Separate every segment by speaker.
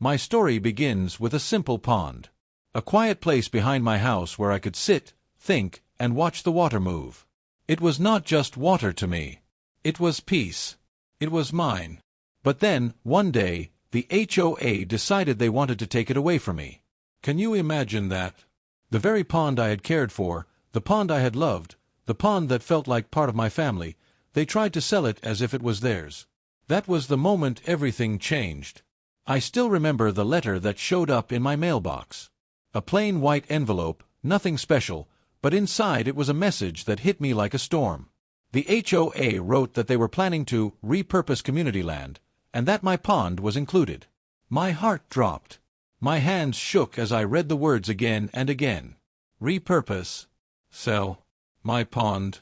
Speaker 1: My story begins with a simple pond. A quiet place behind my house where I could sit, think, and watch the water move. It was not just water to me. It was peace. It was mine. But then, one day, the HOA decided they wanted to take it away from me. Can you imagine that? The very pond I had cared for, the pond I had loved, the pond that felt like part of my family, they tried to sell it as if it was theirs. That was the moment everything changed. I still remember the letter that showed up in my mailbox. A plain white envelope, nothing special, but inside it was a message that hit me like a storm. The HOA wrote that they were planning to repurpose community land, and that my pond was included. My heart dropped. My hands shook as I read the words again and again. Repurpose. Sell. My pond.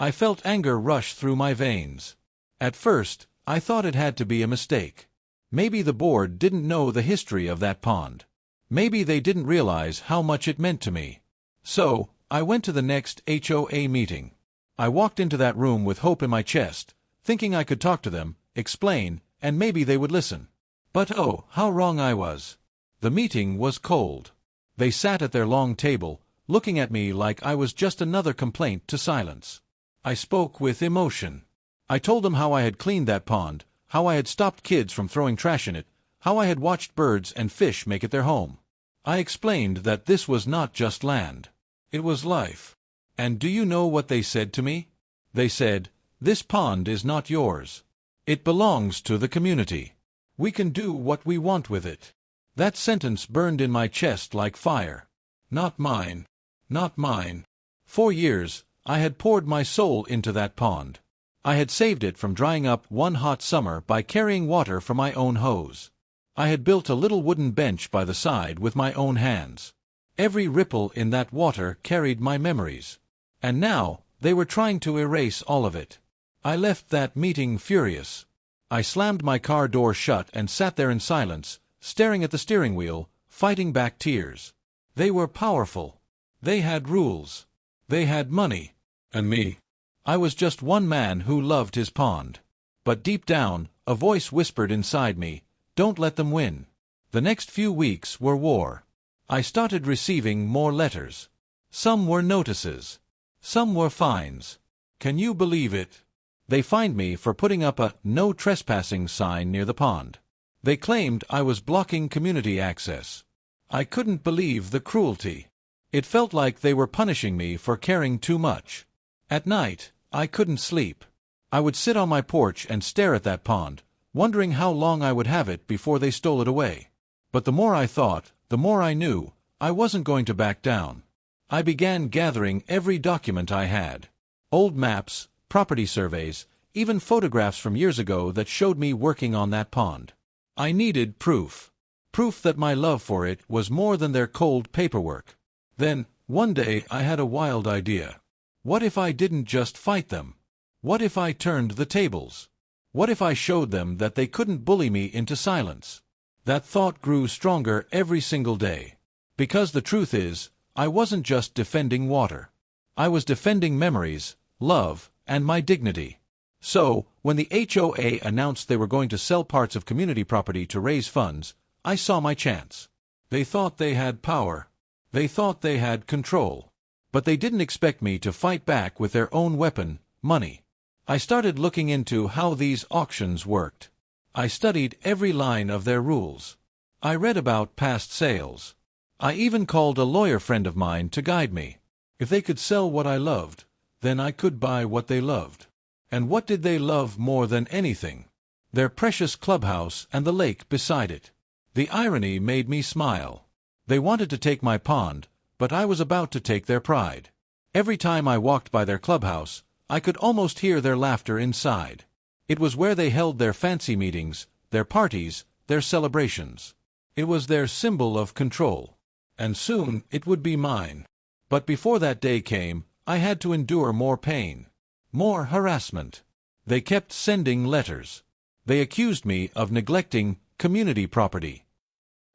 Speaker 1: I felt anger rush through my veins. At first, I thought it had to be a mistake. Maybe the board didn't know the history of that pond. Maybe they didn't realize how much it meant to me. So, I went to the next HOA meeting. I walked into that room with hope in my chest, thinking I could talk to them, explain, and maybe they would listen. But oh, how wrong I was. The meeting was cold. They sat at their long table, looking at me like I was just another complaint to silence. I spoke with emotion. I told them how I had cleaned that pond, how I had stopped kids from throwing trash in it, how I had watched birds and fish make it their home. I explained that this was not just land. It was life. And do you know what they said to me? They said, "This pond is not yours. It belongs to the community. We can do what we want with it." That sentence burned in my chest like fire. Not mine. Not mine. For years, I had poured my soul into that pond. I had saved it from drying up one hot summer by carrying water from my own hose. I had built a little wooden bench by the side with my own hands. Every ripple in that water carried my memories. And now, they were trying to erase all of it. I left that meeting furious. I slammed my car door shut and sat there in silence, staring at the steering wheel, fighting back tears. They were powerful. They had rules. They had money. And me? I was just one man who loved his pond. But deep down, a voice whispered inside me, "Don't let them win." The next few weeks were war. I started receiving more letters. Some were notices. Some were fines. Can you believe it? They fined me for putting up a "no trespassing" sign near the pond. They claimed I was blocking community access. I couldn't believe the cruelty. It felt like they were punishing me for caring too much. At night, I couldn't sleep. I would sit on my porch and stare at that pond, wondering how long I would have it before they stole it away. But the more I thought, the more I knew I wasn't going to back down. I began gathering every document I had. Old maps, property surveys, even photographs from years ago that showed me working on that pond. I needed proof. Proof that my love for it was more than their cold paperwork. Then, one day I had a wild idea. What if I didn't just fight them? What if I turned the tables? What if I showed them that they couldn't bully me into silence? That thought grew stronger every single day. Because the truth is, I wasn't just defending water. I was defending memories, love, and my dignity. So, when the HOA announced they were going to sell parts of community property to raise funds, I saw my chance. They thought they had power. They thought they had control. But they didn't expect me to fight back with their own weapon, money. I started looking into how these auctions worked. I studied every line of their rules. I read about past sales. I even called a lawyer friend of mine to guide me. If they could sell what I loved, then I could buy what they loved. And what did they love more than anything? Their precious clubhouse and the lake beside it. The irony made me smile. They wanted to take my pond, but I was about to take their pride. Every time I walked by their clubhouse, I could almost hear their laughter inside. It was where they held their fancy meetings, their parties, their celebrations. It was their symbol of control. And soon it would be mine. But before that day came, I had to endure more pain. More harassment. They kept sending letters. They accused me of neglecting community property.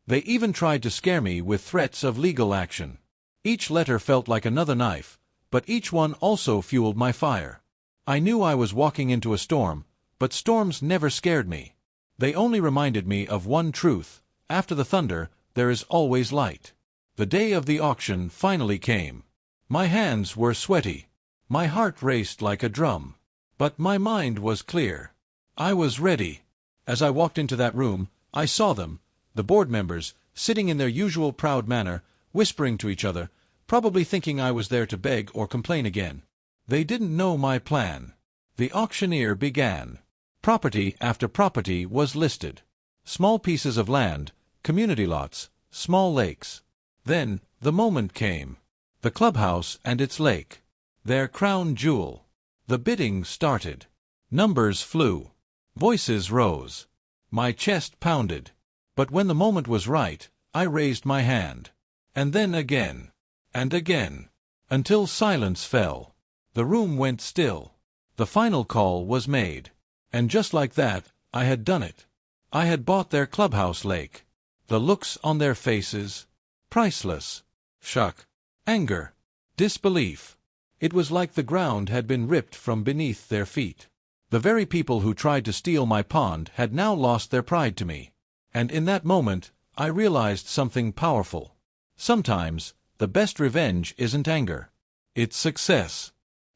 Speaker 1: They even tried to scare me with threats of legal action. Each letter felt like another knife, but each one also fueled my fire. I knew I was walking into a storm, but storms never scared me. They only reminded me of one truth, after the thunder, there is always light. The day of the auction finally came. My hands were sweaty. My heart raced like a drum. But my mind was clear. I was ready. As I walked into that room, I saw them, the board members, sitting in their usual proud manner, whispering to each other, probably thinking I was there to beg or complain again. They didn't know my plan. The auctioneer began. Property after property was listed. Small pieces of land, community lots, small lakes. Then, the moment came. The clubhouse and its lake. Their crown jewel. The bidding started. Numbers flew. Voices rose. My chest pounded. But when the moment was right, I raised my hand. And then again. And again. Until silence fell. The room went still. The final call was made. And just like that, I had done it. I had bought their clubhouse lake. The looks on their faces. Priceless. Shock. Anger. Disbelief. It was like the ground had been ripped from beneath their feet. The very people who tried to steal my pond had now lost their pride to me. And in that moment, I realized something powerful. Sometimes, the best revenge isn't anger. It's success.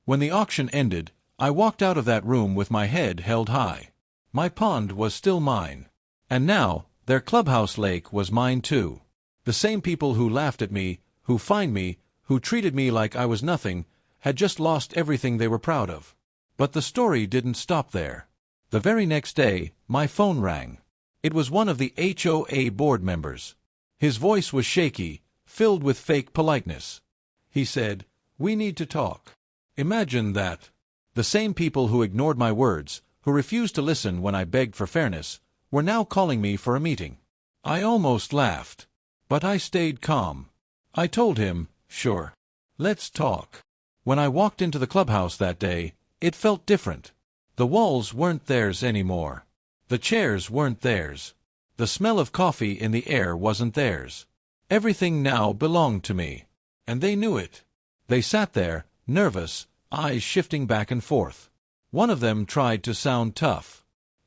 Speaker 1: When the auction ended, I walked out of that room with my head held high. My pond was still mine. And now, their clubhouse lake was mine too. The same people who laughed at me, who fined me, who treated me like I was nothing, had just lost everything they were proud of. But the story didn't stop there. The very next day, my phone rang. It was one of the HOA board members. His voice was shaky, filled with fake politeness. He said, "We need to talk." Imagine that. The same people who ignored my words, who refused to listen when I begged for fairness, were now calling me for a meeting. I almost laughed. But I stayed calm. I told him, "Sure. Let's talk." When I walked into the clubhouse that day, it felt different. The walls weren't theirs anymore. The chairs weren't theirs. The smell of coffee in the air wasn't theirs. Everything now belonged to me. And they knew it. They sat there, nervous, eyes shifting back and forth. One of them tried to sound tough.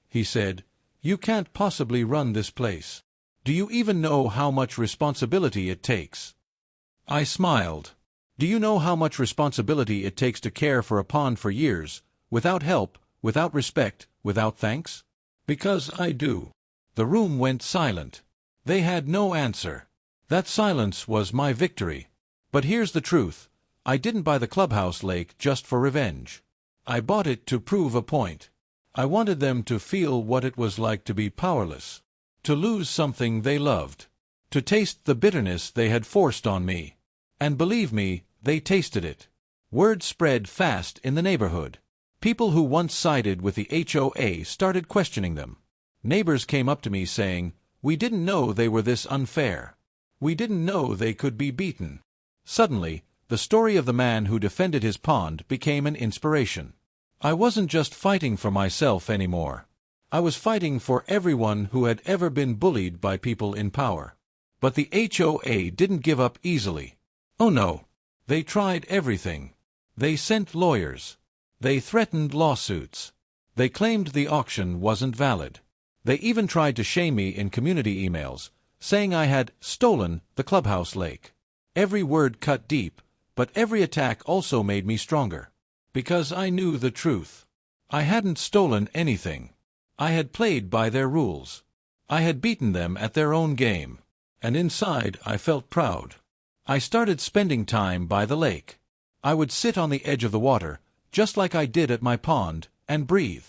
Speaker 1: He said, "You can't possibly run this place. Do you even know how much responsibility it takes?" I smiled. "Do you know how much responsibility it takes to care for a pond for years, without help, without respect, without thanks?" "Because I do." The room went silent. They had no answer. That silence was my victory. But here's the truth. I didn't buy the clubhouse lake just for revenge. I bought it to prove a point. I wanted them to feel what it was like to be powerless, to lose something they loved, to taste the bitterness they had forced on me. And believe me, they tasted it. Word spread fast in the neighborhood. People who once sided with the HOA started questioning them. Neighbors came up to me saying, "We didn't know they were this unfair. We didn't know they could be beaten." Suddenly, the story of the man who defended his pond became an inspiration. I wasn't just fighting for myself anymore. I was fighting for everyone who had ever been bullied by people in power. But the HOA didn't give up easily. Oh no. They tried everything. They sent lawyers. They threatened lawsuits. They claimed the auction wasn't valid. They even tried to shame me in community emails, saying I had stolen the clubhouse lake. Every word cut deep, but every attack also made me stronger. Because I knew the truth. I hadn't stolen anything. I had played by their rules. I had beaten them at their own game. And inside I felt proud. I started spending time by the lake. I would sit on the edge of the water, just like I did at my pond, and breathe.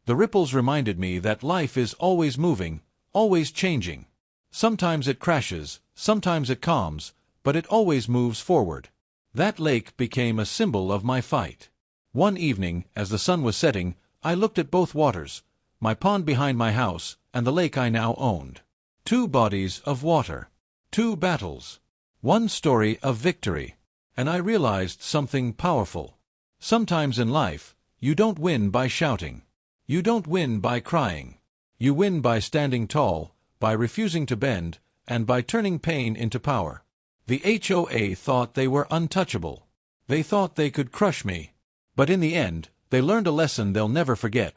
Speaker 1: The ripples reminded me that life is always moving, always changing. Sometimes it crashes, sometimes it calms, but it always moves forward. That lake became a symbol of my fight. One evening, as the sun was setting, I looked at both waters, my pond behind my house and the lake I now owned. Two bodies of water. Two battles. One story of victory. And I realized something powerful. Sometimes in life, you don't win by shouting. You don't win by crying. You win by standing tall, by refusing to bend, and by turning pain into power. The HOA thought they were untouchable. They thought they could crush me. But in the end, they learned a lesson they'll never forget.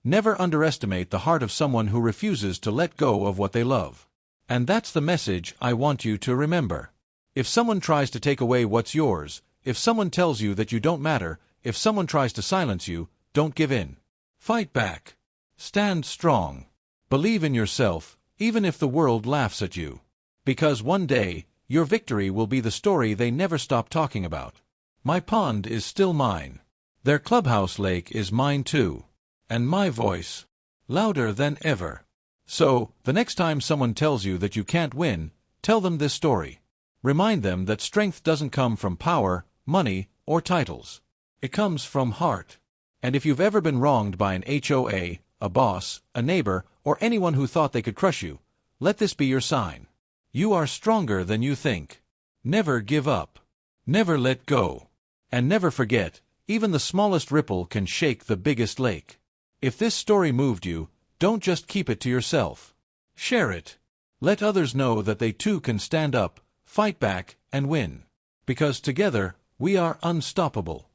Speaker 1: Never underestimate the heart of someone who refuses to let go of what they love. And that's the message I want you to remember. If someone tries to take away what's yours, if someone tells you that you don't matter, if someone tries to silence you, don't give in. Fight back. Stand strong. Believe in yourself, even if the world laughs at you. Because one day, your victory will be the story they never stop talking about. My pond is still mine. Their clubhouse lake is mine too. And my voice, louder than ever. So, the next time someone tells you that you can't win, tell them this story. Remind them that strength doesn't come from power, money, or titles. It comes from heart. And if you've ever been wronged by an HOA, a boss, a neighbor, or anyone who thought they could crush you, let this be your sign. You are stronger than you think. Never give up. Never let go. And never forget, even the smallest ripple can shake the biggest lake. If this story moved you, don't just keep it to yourself. Share it. Let others know that they too can stand up, fight back, and win. Because together, we are unstoppable.